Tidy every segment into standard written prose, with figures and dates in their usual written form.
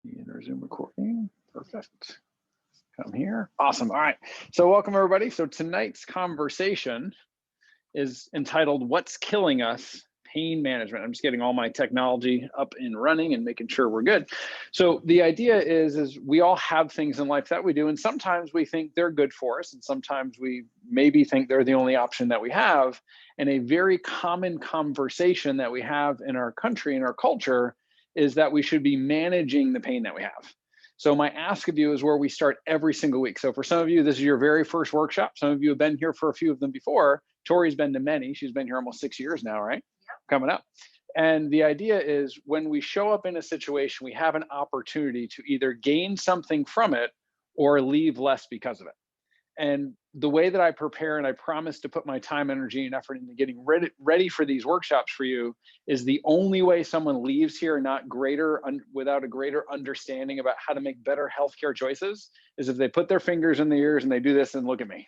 Enter Zoom recording. Perfect. Come here. Awesome. All right. So welcome everybody. So tonight's conversation is entitled What's Killing Us? Pain Management. I'm just getting all my technology up and running and making sure we're good. So the idea is we all have things in life that we do, and sometimes we think they're good for us, and sometimes we maybe think they're the only option that we have. And a very common conversation that we have in our country, in our culture, is that we should be managing the pain that we have. So my ask of you is where we start every single week. So for some of you, this is your very first workshop. Some of you have been here for a few of them before. Tori's been to many. She's been here almost 6 years now, right? Coming up. And the idea is when we show up in a situation, we have an opportunity to either gain something from it or leave less because of it. And the way that I prepare, and I promise to put my time, energy, and effort into getting ready for these workshops for you, is the only way someone leaves here without a greater understanding about how to make better healthcare choices is if they put their fingers in the ears and they do this and look at me.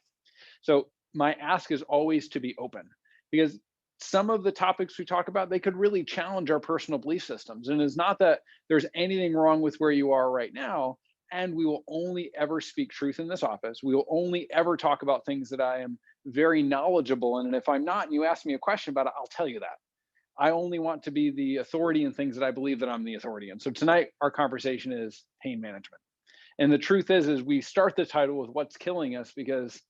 So my ask is always to be open, because some of the topics we talk about, they could really challenge our personal belief systems. And it's not that there's anything wrong with where you are right now. And we will only ever speak truth in this office. We will only ever talk about things that I am very knowledgeable in. And if I'm not, and you ask me a question about it, I'll tell you that. I only want to be the authority in things that I believe that I'm the authority in. So tonight, our conversation is pain management. And the truth is we start the title with what's killing us because,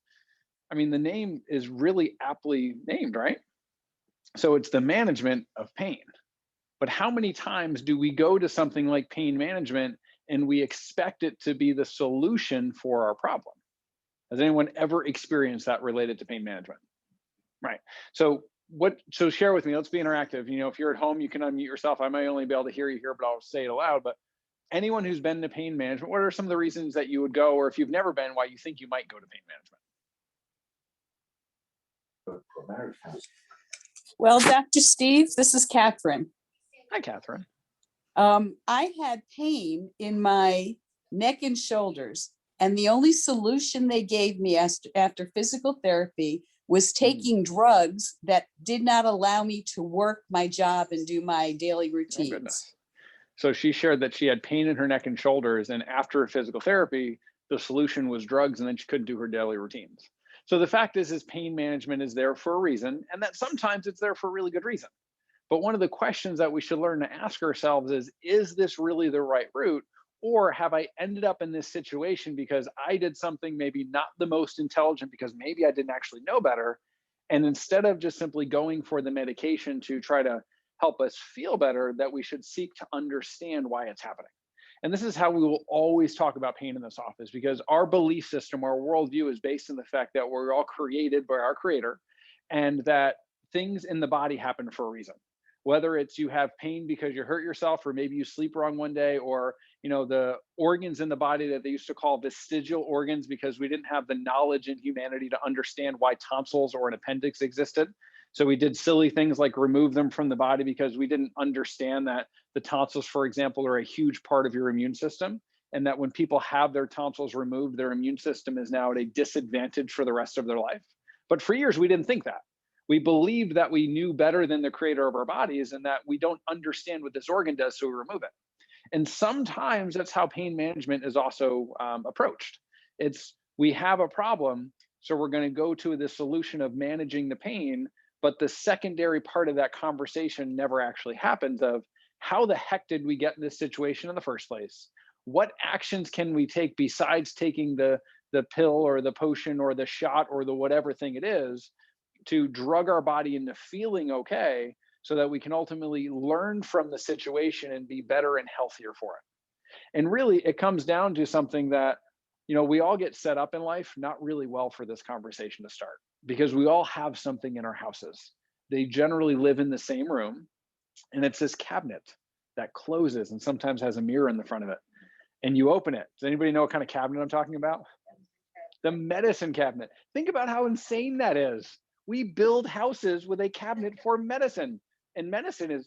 I mean, the name is really aptly named, right? So it's the management of pain. But how many times do we go to something like pain management and we expect it to be the solution for our problem? Has anyone ever experienced that related to pain management? Right. So share with me, let's be interactive. You know, if you're at home, you can unmute yourself. I might only be able to hear you here, but I'll say it aloud. But anyone who's been to pain management, what are some of the reasons that you would go, or if you've never been, why you think you might go to pain management? Well, Dr. Steve, this is Catherine. Hi, Catherine. I had pain in my neck and shoulders, and the only solution they gave me after physical therapy was taking drugs that did not allow me to work my job and do my daily routines. Oh, goodness. So she shared that she had pain in her neck and shoulders, and after physical therapy, the solution was drugs, and then she couldn't do her daily routines. So the fact is pain management is there for a reason, and that sometimes it's there for a really good reason. But one of the questions that we should learn to ask ourselves is this really the right route? Or have I ended up in this situation because I did something maybe not the most intelligent, because maybe I didn't actually know better? And instead of just simply going for the medication to try to help us feel better, that we should seek to understand why it's happening. And this is how we will always talk about pain in this office, because our belief system, our worldview is based on the fact that we're all created by our creator, and that things in the body happen for a reason. Whether it's you have pain because you hurt yourself, or maybe you sleep wrong one day, or the organs in the body that they used to call vestigial organs, because we didn't have the knowledge in humanity to understand why tonsils or an appendix existed. So we did silly things like remove them from the body because we didn't understand that the tonsils, for example, are a huge part of your immune system, and that when people have their tonsils removed, their immune system is now at a disadvantage for the rest of their life. But for years, we didn't think that. We believed that we knew better than the creator of our bodies, and that we don't understand what this organ does, so we remove it. And sometimes that's how pain management is also approached. We have a problem, so we're going to go to the solution of managing the pain, but the secondary part of that conversation never actually happens of how the heck did we get in this situation in the first place? What actions can we take besides taking the pill or the potion or the shot or the whatever thing it is to drug our body into feeling okay, so that we can ultimately learn from the situation and be better and healthier for it. And really, it comes down to something that, we all get set up in life not really well for this conversation to start, because we all have something in our houses. They generally live in the same room, and it's this cabinet that closes and sometimes has a mirror in the front of it. And you open it. Does anybody know what kind of cabinet I'm talking about? The medicine cabinet. Think about how insane that is. We build houses with a cabinet for medicine. And medicine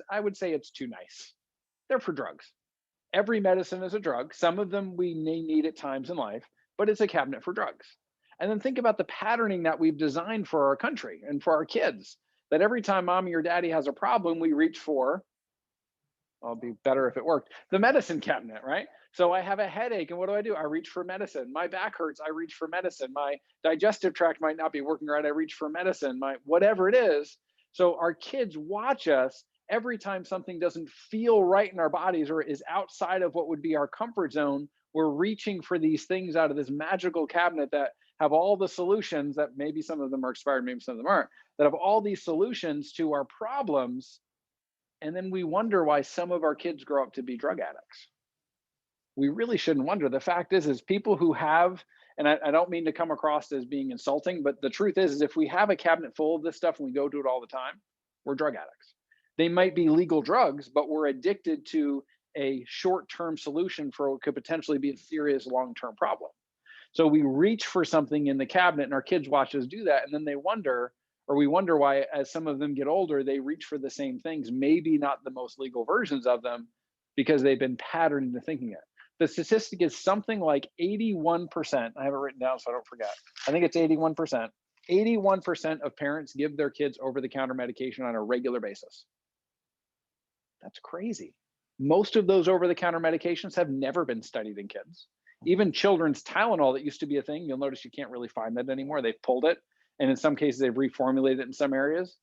I would say it's too nice. They're for drugs. Every medicine is a drug. Some of them we may need at times in life, but it's a cabinet for drugs. And then think about the patterning that we've designed for our country and for our kids, that every time mommy or daddy has a problem, we reach for I'll be better if it worked. The medicine cabinet, right? So I have a headache, and what do? I reach for medicine. My back hurts, I reach for medicine. My digestive tract might not be working right, I reach for medicine. My whatever it is. So our kids watch us every time something doesn't feel right in our bodies or is outside of what would be our comfort zone. We're reaching for these things out of this magical cabinet that have all the solutions, that maybe some of them are expired, maybe some of them aren't, that have all these solutions to our problems. And then we wonder why some of our kids grow up to be drug addicts. We really shouldn't wonder. The fact is people who have, and I don't mean to come across as being insulting, but the truth is if we have a cabinet full of this stuff and we go to it all the time, we're drug addicts. They might be legal drugs, but we're addicted to a short-term solution for what could potentially be a serious long-term problem. So we reach for something in the cabinet and our kids watch us do that. And then they wonder, or we wonder why, as some of them get older, they reach for the same things, maybe not the most legal versions of them, because they've been patterned into thinking it. The statistic is something like 81%. I have it written down so I don't forget. I think it's 81%. 81% of parents give their kids over-the-counter medication on a regular basis. That's crazy. Most of those over-the-counter medications have never been studied in kids. Even children's Tylenol that used to be a thing, you'll notice you can't really find that anymore. They've pulled it. And in some cases, they've reformulated it in some areas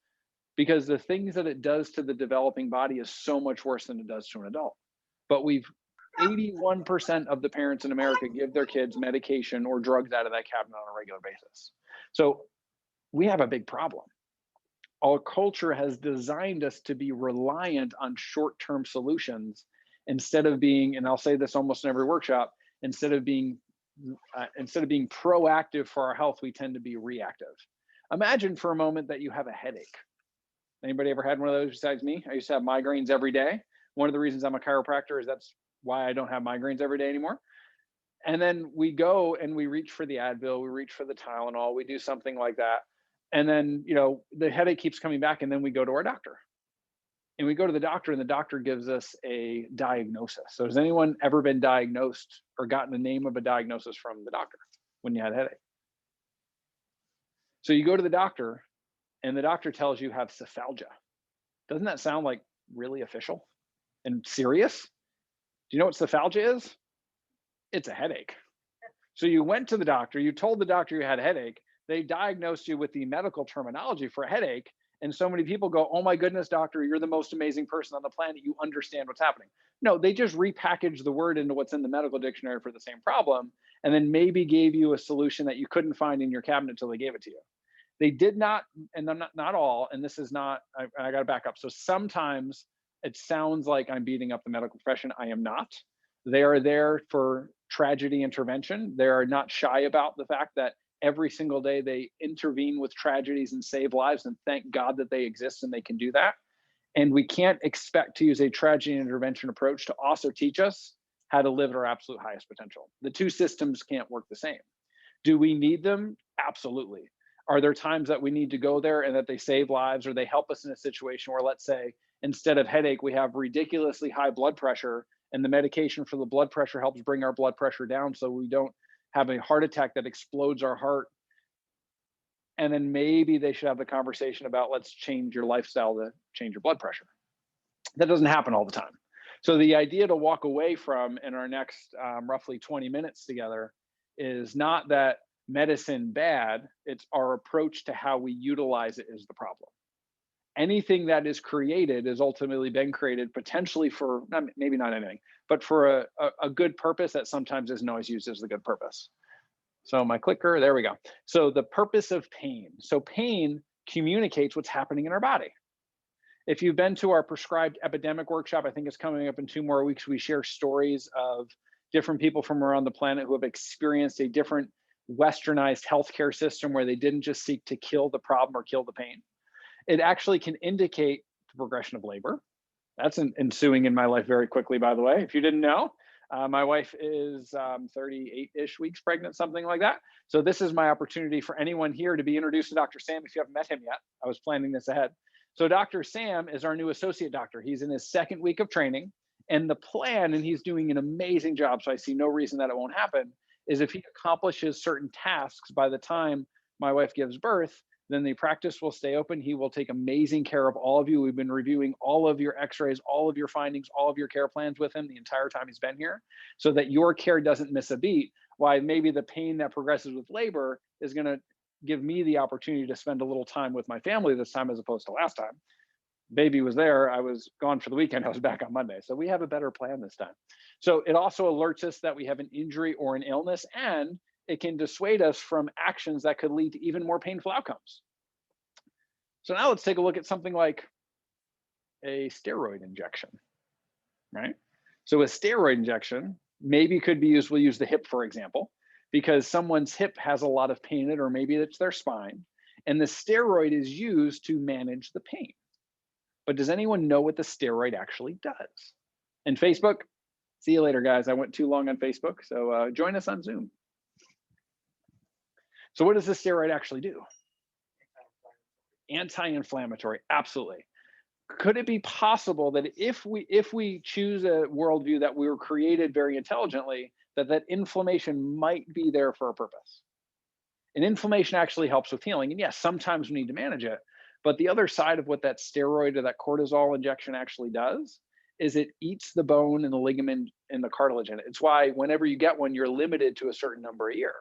because the things that it does to the developing body is so much worse than it does to an adult. But 81% of the parents in America give their kids medication or drugs out of that cabinet on a regular basis. So we have a big problem. Our culture has designed us to be reliant on short-term solutions instead of being, and I'll say this almost in every workshop, instead of being proactive for our health, we tend to be reactive. Imagine for a moment that you have a headache. Anybody ever had one of those besides me? I used to have migraines every day. One of the reasons I'm a chiropractor is that's why I don't have migraines every day anymore. And then we go and we reach for the Advil, we reach for the Tylenol, we do something like that. And then, the headache keeps coming back, and then we go to our doctor. And we go to the doctor, and the doctor gives us a diagnosis. So has anyone ever been diagnosed or gotten the name of a diagnosis from the doctor when you had a headache? So you go to the doctor, and the doctor tells you have cephalgia. Doesn't that sound like really official and serious? Do you know what cephalgia is? It's a headache. So you went to the doctor, you told the doctor you had a headache, they diagnosed you with the medical terminology for a headache. And so many people go, oh my goodness, doctor, you're the most amazing person on the planet. You understand what's happening. No, they just repackaged the word into what's in the medical dictionary for the same problem, and then maybe gave you a solution that you couldn't find in your cabinet until they gave it to you. They did not, and I'm not all, and this is not, I got to back up. So sometimes it sounds like I'm beating up the medical profession. I am not. They are there for tragedy intervention. They are not shy about the fact that every single day they intervene with tragedies and save lives, and thank God that they exist and they can do that. And we can't expect to use a tragedy intervention approach to also teach us how to live at our absolute highest potential. The two systems can't work the same. Do we need them? Absolutely. Are there times that we need to go there and that they save lives, or they help us in a situation where, let's say, instead of headache, we have ridiculously high blood pressure, and the medication for the blood pressure helps bring our blood pressure down so we don't have a heart attack that explodes our heart? And then maybe they should have the conversation about, let's change your lifestyle to change your blood pressure. That doesn't happen all the time. So the idea to walk away from in our next roughly 20 minutes together is not that medicine bad, it's our approach to how we utilize it is the problem. Anything that is created has ultimately been created potentially for, maybe not anything, but for a good purpose that sometimes isn't always used as the good purpose. So my clicker, there we go. So the purpose of pain. So pain communicates what's happening in our body. If you've been to our prescribed epidemic workshop, I think it's coming up in 2 more weeks, we share stories of different people from around the planet who have experienced a different westernized healthcare system where they didn't just seek to kill the problem or kill the pain. It actually can indicate the progression of labor. That's ensuing in my life very quickly, by the way, if you didn't know. My wife is 38-ish weeks pregnant, something like that. So this is my opportunity for anyone here to be introduced to Dr. Sam if you haven't met him yet. I was planning this ahead. So Dr. Sam is our new associate doctor. He's in his 2nd week of training. And the plan, and he's doing an amazing job, so I see no reason that it won't happen, is if he accomplishes certain tasks by the time my wife gives birth, then the practice will stay open. He will take amazing care of all of you. We've been reviewing all of your x-rays, all of your findings, all of your care plans with him the entire time he's been here, so that your care doesn't miss a beat. Why maybe the pain that progresses with labor is going to give me the opportunity to spend a little time with my family this time as opposed to last time. Baby was there. I was gone for the weekend. I was back on Monday. So we have a better plan this time. So it also alerts us that we have an injury or an illness, and it can dissuade us from actions that could lead to even more painful outcomes. So now let's take a look at something like a steroid injection, right? So a steroid injection maybe could be used, we'll use the hip, for example, because someone's hip has a lot of pain in it, or maybe it's their spine, and the steroid is used to manage the pain. But does anyone know what the steroid actually does? And Facebook, see you later, guys. I went too long on Facebook, so join us on Zoom. So what does the steroid actually do? Anti-inflammatory, absolutely. Could it be possible that if we choose a worldview that we were created very intelligently, that inflammation might be there for a purpose? And inflammation actually helps with healing. And yes, sometimes we need to manage it. But the other side of what that steroid or that cortisol injection actually does is it eats the bone and the ligament and the cartilage in it. It's why whenever you get one, you're limited to a certain number a year.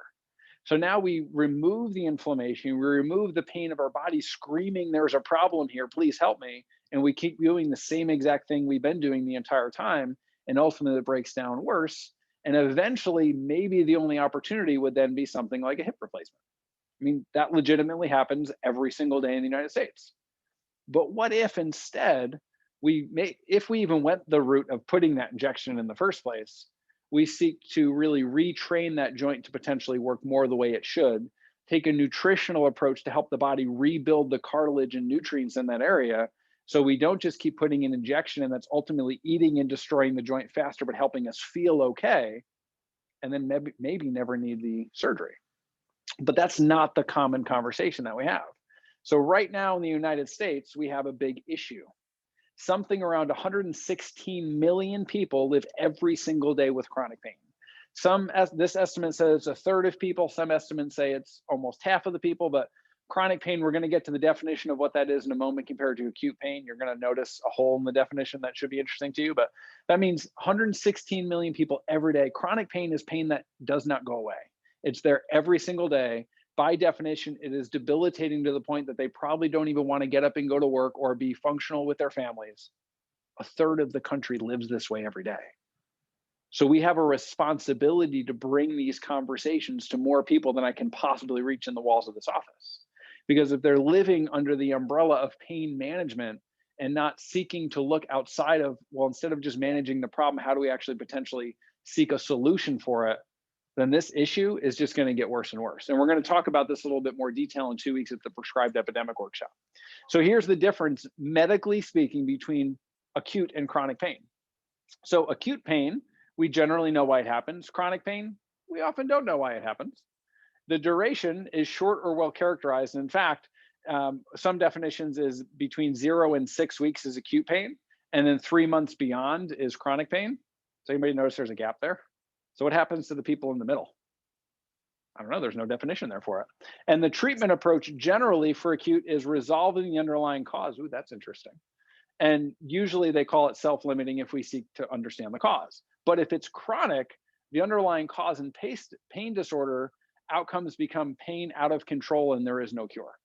So now we remove the inflammation, we remove the pain of our body screaming, there's a problem here, please help me. And we keep doing the same exact thing we've been doing the entire time. And ultimately it breaks down worse. And eventually, maybe the only opportunity would then be something like a hip replacement. I mean, that legitimately happens every single day in the United States. But what if instead if we even went the route of putting that injection in the first place, we seek to really retrain that joint to potentially work more the way it should, take a nutritional approach to help the body rebuild the cartilage and nutrients in that area. So we don't just keep putting an injection in that's ultimately eating and destroying the joint faster, but helping us feel okay, and then maybe never need the surgery. But that's not the common conversation that we have. So right now in the United States, we have a big issue. Something around 116 million people live every single day with chronic pain. This estimate says a third of people, some estimates say it's almost half of the people, but chronic pain, we're going to get to the definition of what that is in a moment compared to acute pain. You're going to notice a hole in the definition that should be interesting to you, but that means 116 million people every day. Chronic pain is pain that does not go away. It's there every single day. By definition, it is debilitating to the point that they probably don't even want to get up and go to work or be functional with their families. A third of the country lives this way every day. So we have a responsibility to bring these conversations to more people than I can possibly reach in the walls of this office. Because if they're living under the umbrella of pain management and not seeking to look outside of, well, instead of just managing the problem, how do we actually potentially seek a solution for it? Then this issue is just going to get worse and worse. And we're going to talk about this a little bit more detail in 2 weeks at the Prescribed Epidemic Workshop. So here's the difference, medically speaking, between acute and chronic pain. So acute pain, we generally know why it happens. Chronic pain, we often don't know why it happens. The duration is short or well characterized. In fact, some definitions is between 0 and 6 weeks is acute pain, and then 3 months beyond is chronic pain. So anybody notice there's a gap there? So what happens to the people in the middle? I don't know, there's no definition there for it. And the treatment approach generally for acute is resolving the underlying cause. Ooh, that's interesting. And usually they call it self-limiting if we seek to understand the cause. But if it's chronic, the underlying cause and pain disorder outcomes become pain out of control and there is no cure.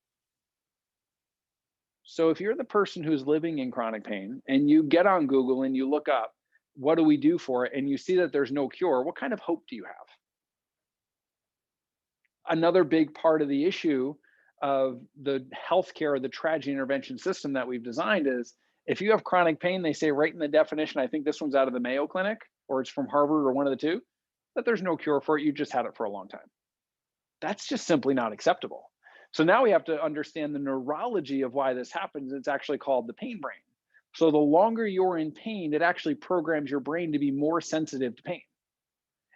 So if you're the person who's living in chronic pain and you get on Google and you look up, what do we do for it? And you see that there's no cure, what kind of hope do you have? Another big part of the issue of the healthcare, the tragedy intervention system that we've designed is, if you have chronic pain, they say right in the definition, I think this one's out of the Mayo Clinic, or it's from Harvard or one of the two, that there's no cure for it, you just had it for a long time. That's just simply not acceptable. So now we have to understand the neurology of why this happens. It's actually called the pain brain. So the longer you're in pain, it actually programs your brain to be more sensitive to pain.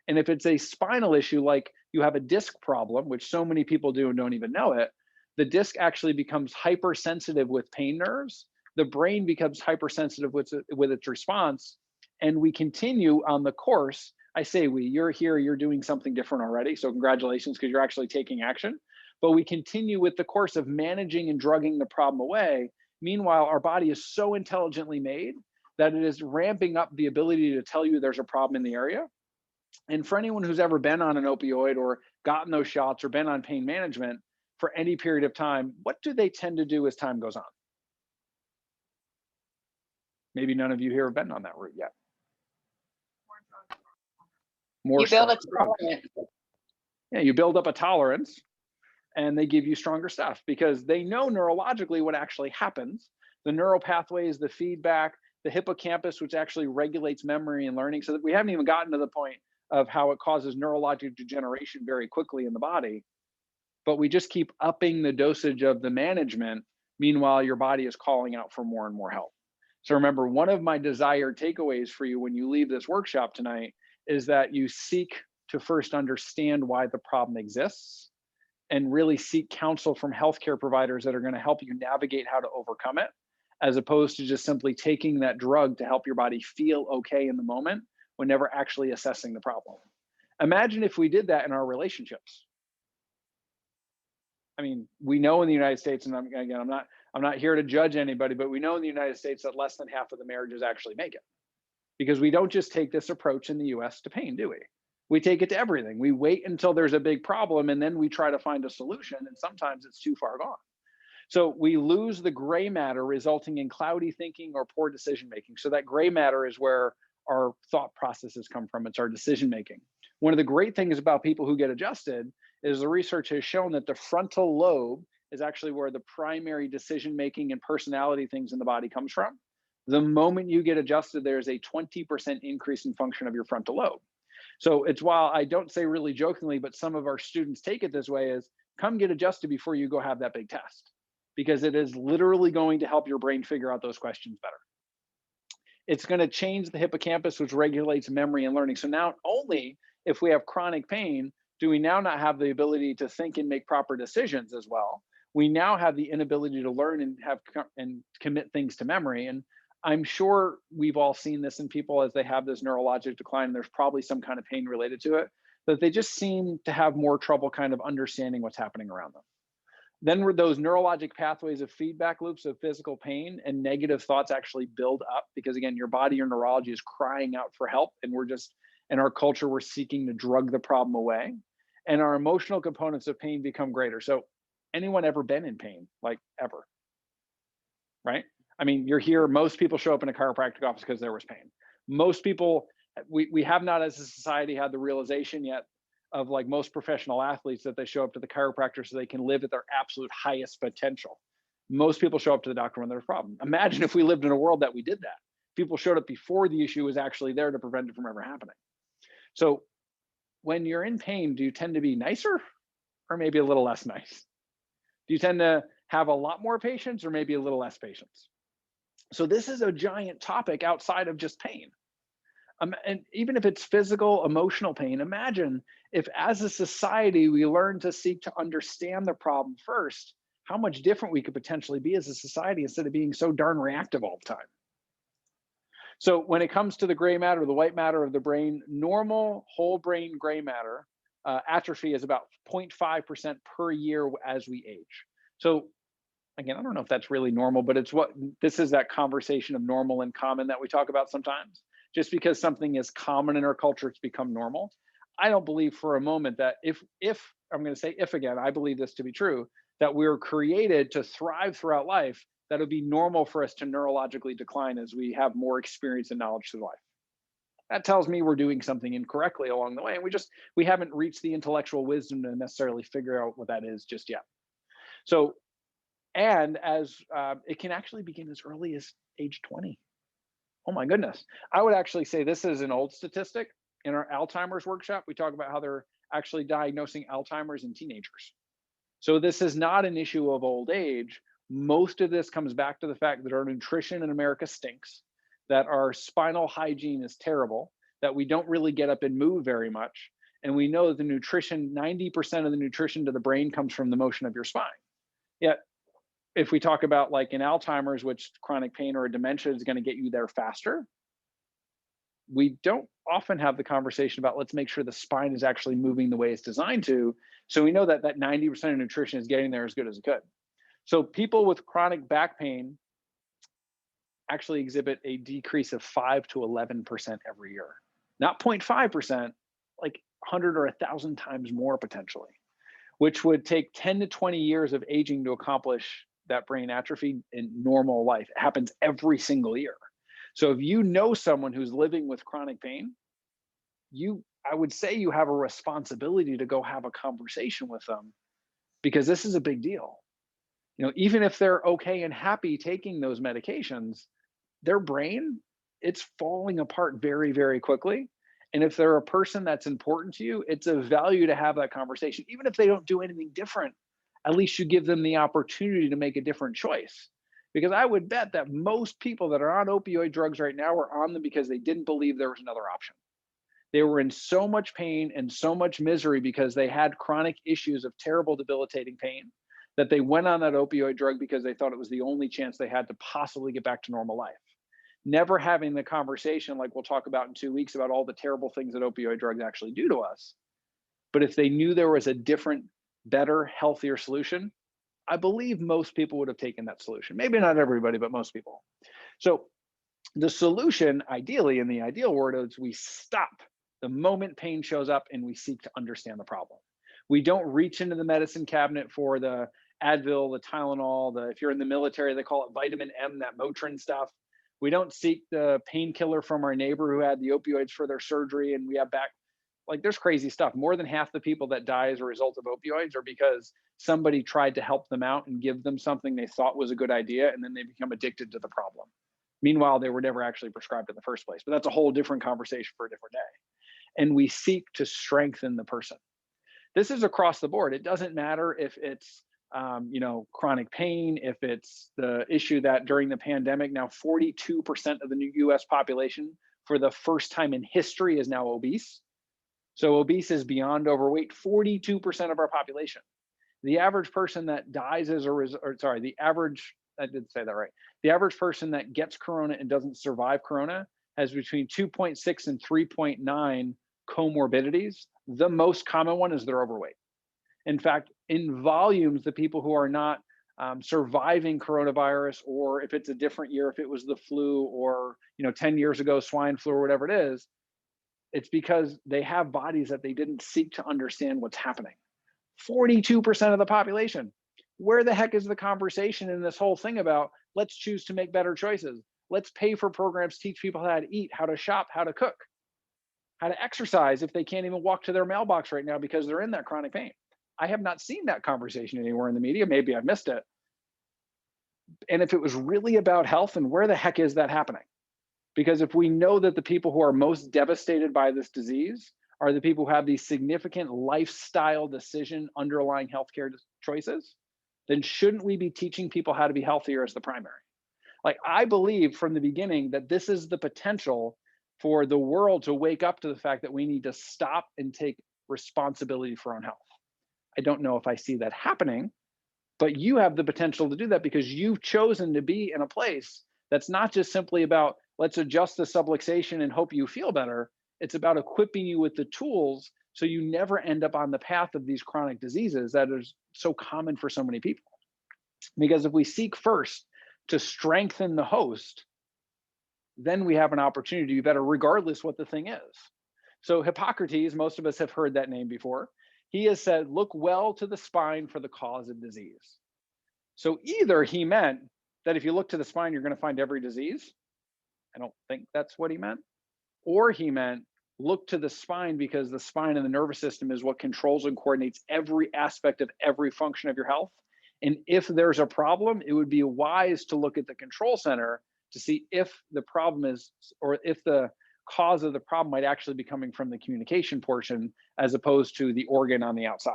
And if it's a spinal issue, like you have a disc problem, which so many people do and don't even know it, the disc actually becomes hypersensitive with pain nerves. The brain becomes hypersensitive with its response. And we continue on the course. I say you're here, you're doing something different already. So congratulations, because you're actually taking action. but we continue with the course of managing and drugging the problem away. Meanwhile, our body is so intelligently made that it is ramping up the ability to tell you there's a problem in the area. And for anyone who's ever been on an opioid or gotten those shots or been on pain management for any period of time, what do they tend to do as time goes on? Maybe none of you here have been on that route yet. More You build a stronger drugs. tolerance. Yeah, you build up a tolerance and they give you stronger stuff because they know neurologically what actually happens. The neural pathways, the feedback, the hippocampus, which actually regulates memory and learning, so that we haven't even gotten to the point of how it causes neurologic degeneration very quickly in the body. But we just keep upping the dosage of the management. Meanwhile, your body is calling out for more and more help. So remember, one of my desired takeaways for you when you leave this workshop tonight is that you seek to first understand why the problem exists and really seek counsel from healthcare providers that are going to help you navigate how to overcome it, as opposed to just simply taking that drug to help your body feel okay in the moment when never actually assessing the problem. Imagine if we did that in our relationships. I mean, we know in the United States, and again, I'm not here to judge anybody, but we know in the United States that less than half of the marriages actually make it. Because we don't just take this approach in the US to pain, do we? We take it to everything. We wait until there's a big problem and then we try to find a solution, and sometimes it's too far gone. So we lose the gray matter, resulting in cloudy thinking or poor decision making. So that gray matter is where our thought processes come from. It's our decision making. One of the great things about people who get adjusted is the research has shown that the frontal lobe is actually where the primary decision making and personality things in the body comes from. The moment you get adjusted, there's a 20% increase in function of your frontal lobe. So it's, while I don't say really jokingly, but some of our students take it this way, is come get adjusted before you go have that big test, because it is literally going to help your brain figure out those questions better. It's going to change the hippocampus, which regulates memory and learning. So now only if we have chronic pain do we now not have the ability to think and make proper decisions as well. We now have the inability to learn and commit things to memory. And I'm sure we've all seen this in people as they have this neurologic decline, and there's probably some kind of pain related to it, that they just seem to have more trouble kind of understanding what's happening around them. Then those neurologic pathways of feedback loops of physical pain and negative thoughts actually build up, because again, your body, your neurology is crying out for help, and we're just, in our culture, we're seeking to drug the problem away. And our emotional components of pain become greater. So anyone ever been in pain, like ever? Right? I mean, you're here, most people show up in a chiropractic office because there was pain. Most people, we have not as a society had the realization yet of, like most professional athletes, that they show up to the chiropractor so they can live at their absolute highest potential. Most people show up to the doctor when there's a problem. Imagine if we lived in a world that we did that. People showed up before the issue was actually there to prevent it from ever happening. So when you're in pain, do you tend to be nicer or maybe a little less nice? Do you tend to have a lot more patience or maybe a little less patience? So this is a giant topic outside of just pain. And even if it's physical, emotional pain, imagine if as a society we learn to seek to understand the problem first, how much different we could potentially be as a society instead of being so darn reactive all the time. So when it comes to the gray matter, the white matter of the brain, normal whole brain gray matter atrophy is about 0.5% per year as we age. So again, I don't know if that's really normal, but it's what, this is that conversation of normal and common that we talk about sometimes. Just because something is common in our culture, it's become normal. I don't believe for a moment that if I'm going to say if again, I believe this to be true, that we're created to thrive throughout life, that it would be normal for us to neurologically decline as we have more experience and knowledge through life. That tells me we're doing something incorrectly along the way. And we haven't reached the intellectual wisdom to necessarily figure out what that is just yet. So, and as it can actually begin as early as age 20. Oh my goodness. I would actually say this is an old statistic. In our Alzheimer's workshop, we talk about how they're actually diagnosing Alzheimer's in teenagers. So this is not an issue of old age. Most of this comes back to the fact that our nutrition in America stinks, that our spinal hygiene is terrible, that we don't really get up and move very much. And we know that the nutrition, 90% of the nutrition to the brain comes from the motion of your spine. Yet, if we talk about like in Alzheimer's, which chronic pain or a dementia is going to get you there faster, we don't often have the conversation about, let's make sure the spine is actually moving the way it's designed to. So we know that that 90% of nutrition is getting there as good as it could. So people with chronic back pain actually exhibit a decrease of 5 to 11% every year. Not 0.5%, like 100 or 1,000 times more potentially, which would take 10 to 20 years of aging to accomplish that brain atrophy in normal life. It happens every single year. So if you know someone who's living with chronic pain, I would say you have a responsibility to go have a conversation with them, because this is a big deal. Even if they're okay and happy taking those medications, their brain, it's falling apart very, very quickly. And if they're a person that's important to you, it's of value to have that conversation. Even if they don't do anything different, at least you give them the opportunity to make a different choice. Because I would bet that most people that are on opioid drugs right now are on them because they didn't believe there was another option. They were in so much pain and so much misery because they had chronic issues of terrible, debilitating pain, that they went on that opioid drug because they thought it was the only chance they had to possibly get back to normal life. Never having the conversation, like we'll talk about in 2 weeks, about all the terrible things that opioid drugs actually do to us. But if they knew there was a different, better, healthier solution, I believe most people would have taken that solution. Maybe not everybody, but most people. So the solution, ideally, in the ideal world, is we stop the moment pain shows up and we seek to understand the problem. We don't reach into the medicine cabinet for the Advil, the Tylenol, if you're in the military, they call it vitamin M, that Motrin stuff. We don't seek the painkiller from our neighbor who had the opioids for their surgery and we have back. Like, there's crazy stuff. More than half the people that die as a result of opioids are because somebody tried to help them out and give them something they thought was a good idea, and then they become addicted to the problem. Meanwhile, they were never actually prescribed in the first place. But that's a whole different conversation for a different day. And we seek to strengthen the person. This is across the board. It doesn't matter if it's chronic pain, if it's the issue that during the pandemic, now 42% of the new US population for the first time in history is now obese. So obese is beyond overweight, 42% of our population. The average person that dies as a result, I did say that right. The average person that gets corona and doesn't survive corona has between 2.6 and 3.9 comorbidities. The most common one is they're overweight. In fact, in volumes, the people who are not surviving coronavirus, or if it's a different year, if it was the flu, or 10 years ago, swine flu, or whatever it is, it's because they have bodies that they didn't seek to understand what's happening. 42% of the population. Where the heck is the conversation in this whole thing about, let's choose to make better choices? Let's pay for programs to teach people how to eat, how to shop, how to cook, how to exercise if they can't even walk to their mailbox right now because they're in that chronic pain. I have not seen that conversation anywhere in the media. Maybe I've missed it. And if it was really about health, and where the heck is that happening? Because if we know that the people who are most devastated by this disease are the people who have these significant lifestyle decision underlying healthcare choices, then shouldn't we be teaching people how to be healthier as the primary? Like, I believe from the beginning that this is the potential for the world to wake up to the fact that we need to stop and take responsibility for our own health. I don't know if I see that happening, but you have the potential to do that because you've chosen to be in a place that's not just simply about, let's adjust the subluxation and hope you feel better. It's about equipping you with the tools so you never end up on the path of these chronic diseases that is so common for so many people. Because if we seek first to strengthen the host, then we have an opportunity to be better regardless what the thing is. So Hippocrates, most of us have heard that name before. He has said, look well to the spine for the cause of disease. So either he meant that if you look to the spine, you're going to find every disease. I don't think that's what he meant. Or he meant look to the spine because the spine and the nervous system is what controls and coordinates every aspect of every function of your health. And if there's a problem, it would be wise to look at the control center to see if the problem is, or if the cause of the problem might actually be coming from the communication portion as opposed to the organ on the outside.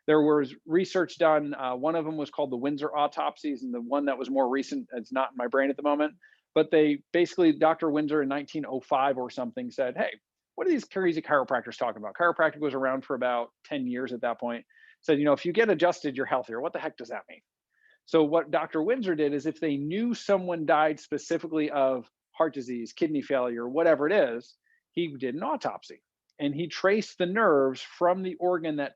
There was research done. One of them was called the Windsor autopsies, and the one that was more recent, it's not in my brain at the moment, but they basically, Dr. Windsor in 1905 or something said, hey, what are these crazy chiropractors talking about? Chiropractic was around for about 10 years at that point. Said, if you get adjusted, you're healthier. What the heck does that mean? So what Dr. Windsor did is if they knew someone died specifically of heart disease, kidney failure, whatever it is, he did an autopsy and he traced the nerves from the organ that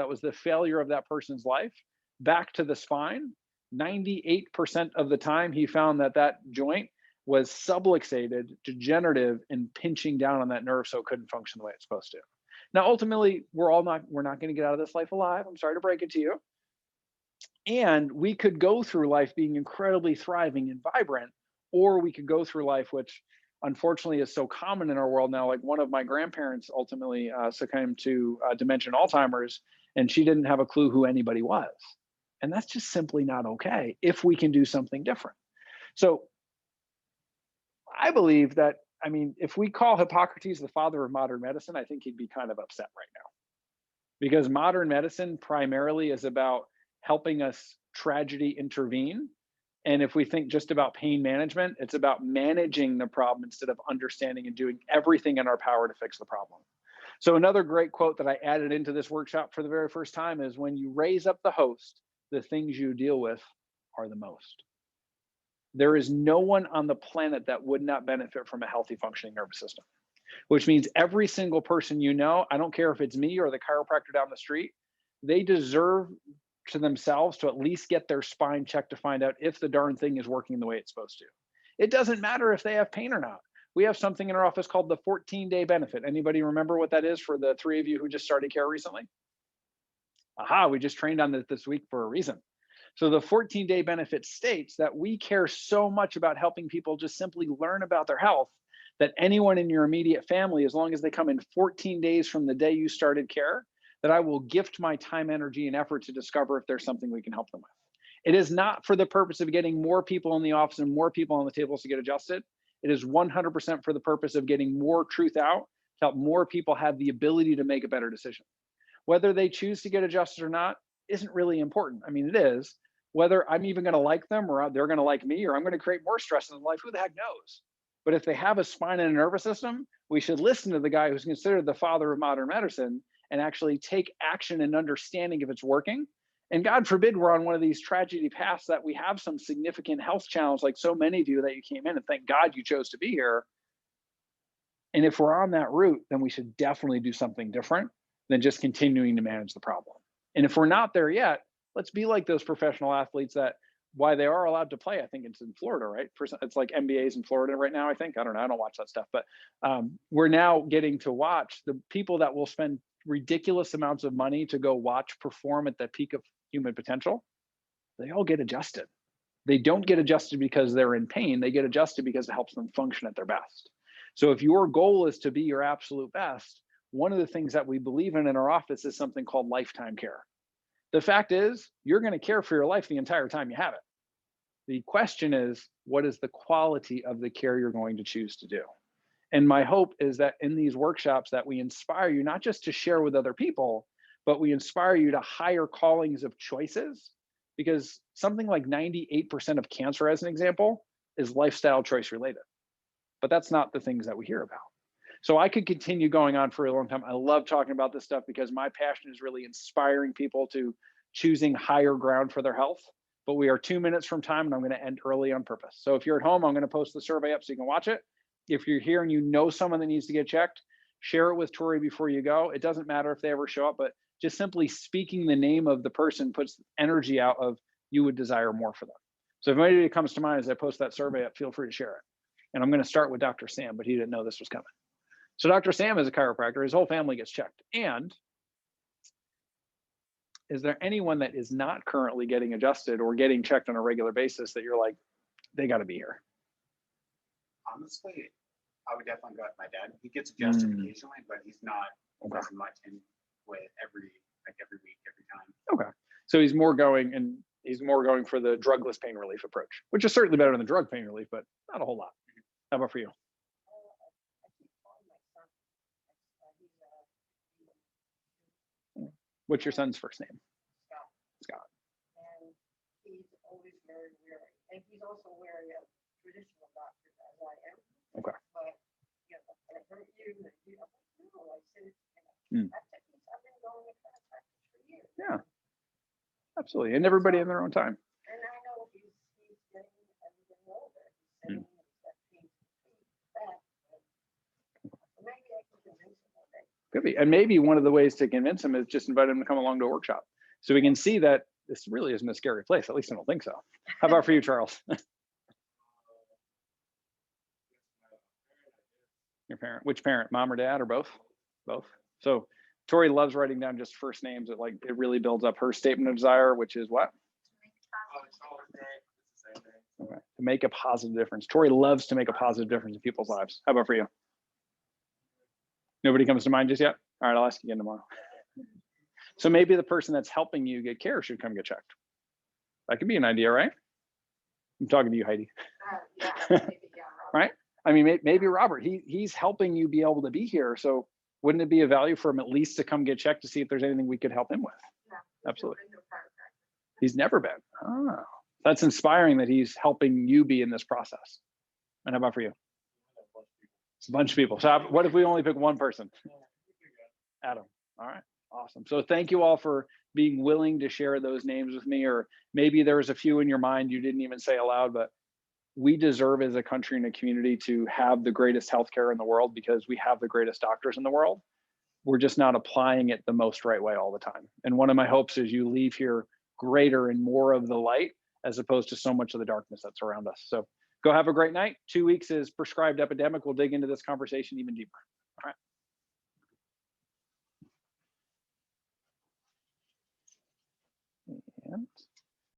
was the failure of that person's life back to the spine. 98% of the time he found that that joint was subluxated, degenerative, and pinching down on that nerve so it couldn't function the way it's supposed to. Now, ultimately, we're not going to get out of this life alive. I'm sorry to break it to you. And we could go through life being incredibly thriving and vibrant, or we could go through life, which unfortunately is so common in our world now. Like one of my grandparents ultimately succumbed to dementia and Alzheimer's, and she didn't have a clue who anybody was. And that's just simply not okay if we can do something different. So I believe that, I mean, if we call Hippocrates the father of modern medicine, I think he'd be kind of upset right now. Because modern medicine primarily is about helping us tragedy intervene. And if we think just about pain management, it's about managing the problem instead of understanding and doing everything in our power to fix the problem. So another great quote that I added into this workshop for the very first time is, when you raise up the host, the things you deal with are the most. There is no one on the planet that would not benefit from a healthy functioning nervous system, which means every single person you know, I don't care if it's me or the chiropractor down the street, they deserve to themselves to at least get their spine checked to find out if the darn thing is working the way it's supposed to. It doesn't matter if they have pain or not. We have something in our office called the 14-day benefit. Anybody remember what that is for the three of you who just started care recently? Aha, we just trained on it this week for a reason. So the 14-day benefit states that we care so much about helping people just simply learn about their health that anyone in your immediate family, as long as they come in 14 days from the day you started care, that I will gift my time, energy, and effort to discover if there's something we can help them with. It is not for the purpose of getting more people in the office and more people on the tables to get adjusted. It is 100% for the purpose of getting more truth out to help more people have the ability to make a better decision. Whether they choose to get adjusted or not isn't really important. I mean, it is. Whether I'm even going to like them or they're going to like me, or I'm going to create more stress in their life, who the heck knows? But if they have a spine and a nervous system, we should listen to the guy who's considered the father of modern medicine and actually take action and understanding if it's working. And God forbid we're on one of these tragedy paths that we have some significant health challenge, like so many of you that you came in, and thank God you chose to be here. And if we're on that route, then we should definitely do something different than just continuing to manage the problem. And if we're not there yet, let's be like those professional athletes that, why they are allowed to play, I think it's in Florida, right? It's like NBA's in Florida right now, I think. I don't know. I don't watch that stuff. But we're now getting to watch the people that will spend ridiculous amounts of money to go watch perform at the peak of human potential. They all get adjusted. They don't get adjusted because they're in pain. They get adjusted because it helps them function at their best. So if your goal is to be your absolute best, one of the things that we believe in our office is something called lifetime care. The fact is, you're going to care for your life the entire time you have it. The question is, what is the quality of the care you're going to choose to do? And my hope is that in these workshops that we inspire you not just to share with other people, but we inspire you to higher callings of choices, because something like 98% of cancer, as an example, is lifestyle choice related. But that's not the things that we hear about. So I could continue going on for a long time. I love talking about this stuff because my passion is really inspiring people to choosing higher ground for their health. But we are 2 minutes from time and I'm going to end early on purpose. So if you're at home, I'm going to post the survey up so you can watch it. If you're here and you know someone that needs to get checked, share it with Tori before you go. It doesn't matter if they ever show up, but just simply speaking the name of the person puts energy out of you would desire more for them. So if anybody comes to mind as I post that survey up, feel free to share it. And I'm going to start with Dr. Sam, but he didn't know this was coming. So Dr. Sam is a chiropractor. His whole family gets checked. And is there anyone that is not currently getting adjusted or getting checked on a regular basis that you're like, they got to be here? Honestly, I would definitely go with my dad. He gets adjusted occasionally, but he's not as much in with every week, every time. Okay. So he's more going for the drugless pain relief approach, which is certainly better than drug pain relief, but not a whole lot. How about for you? What's your son's first name? Scott. And he's always very weary. And he's also weary of traditional doctors as I am. Okay. But, you know, I hurt you, and you know, no, I said, I've been going to chiropractic for years. Yeah. Absolutely. And everybody in their own time. And I know he's getting older. He's saying that he's back. Maybe Could be. And maybe one of the ways to convince them is just invite them to come along to a workshop. So we can see that this really isn't a scary place. At least I don't think so. How about for you, Charles? Your parent, which parent, mom or dad or both? Both. So Tori loves writing down just first names. It really builds up her statement of desire, which is what? Okay. To make a positive difference. Tori loves to make a positive difference in people's lives. How about for you? Nobody comes to mind just yet? All right, I'll ask you again tomorrow. So maybe the person that's helping you get care should come get checked. That could be an idea, right? I'm talking to you, Heidi. Yeah, maybe, yeah, Right? I mean, maybe Robert, he's helping you be able to be here. So wouldn't it be a value for him at least to come get checked to see if there's anything we could help him with? yeah. Absolutely. He's never been. Oh, that's inspiring that he's helping you be in this process. And how about for you? It's a bunch of people. So what if we only pick one person? Adam. All right. Awesome. So thank you all for being willing to share those names with me, or maybe there was a few in your mind you didn't even say aloud, but we deserve as a country and a community to have the greatest healthcare in the world because we have the greatest doctors in the world. We're just not applying it the most right way all the time. And one of my hopes is you leave here greater and more of the light as opposed to so much of the darkness that's around us. So go have a great night. 2 weeks is prescribed epidemic. We'll dig into this conversation even deeper. All right. And